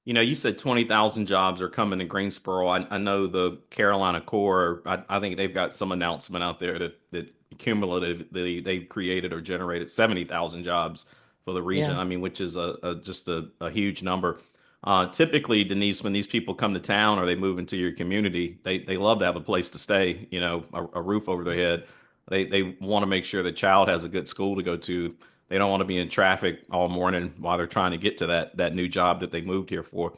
You said 20,000 jobs are coming to Greensboro. I know the Carolina Corps, I think they've got some announcement out there that cumulatively they've created or generated 70,000 jobs for the region. Yeah. I mean, which is just a huge number. Typically, Denise, when these people come to town or they move into your community, they love to have a place to stay, a roof over their head. They want to make sure the child has a good school to go to. They don't want to be in traffic all morning while they're trying to get to that new job that they moved here for.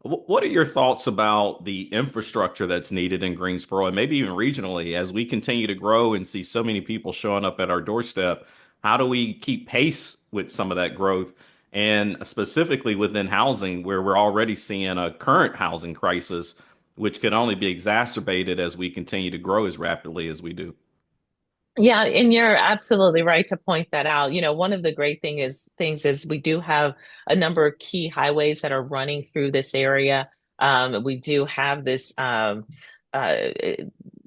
What are your thoughts about the infrastructure that's needed in Greensboro and maybe even regionally as we continue to grow and see so many people showing up at our doorstep? How do we keep pace with some of that growth? And specifically within housing, where we're already seeing a current housing crisis, which can only be exacerbated as we continue to grow as rapidly as we do. Yeah, and you're absolutely right to point that out. One of the great things is we do have a number of key highways that are running through this area. We do have this uh,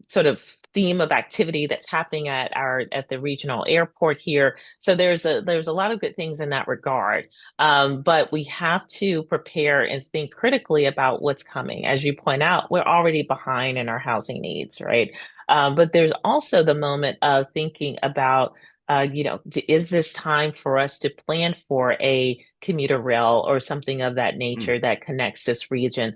sort of theme of activity that's happening at the regional airport here. So there's a lot of good things in that regard. But we have to prepare and think critically about what's coming. As you point out, we're already behind in our housing needs, right? But there's also the moment of thinking about, is this time for us to plan for a commuter rail or something of that nature that connects this region?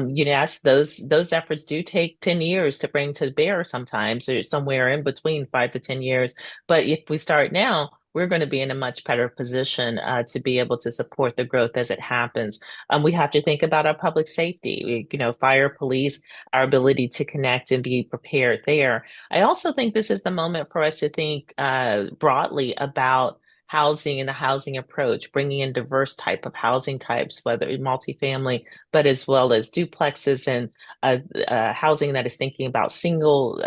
Yes, those efforts do take 10 years to bring to bear sometimes, or somewhere in between 5 to 10 years. But if we start now, we're going to be in a much better position to be able to support the growth as it happens. We have to think about our public safety, fire, police, our ability to connect and be prepared there. I also think this is the moment for us to think broadly about housing and the housing approach, bringing in diverse type of housing types, whether multifamily, but as well as duplexes and housing that is thinking about single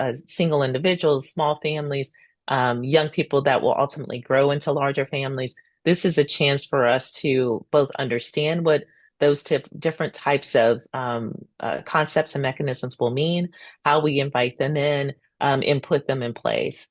individuals, small families, young people that will ultimately grow into larger families. This is a chance for us to both understand what those different types of concepts and mechanisms will mean, how we invite them in, and put them in place.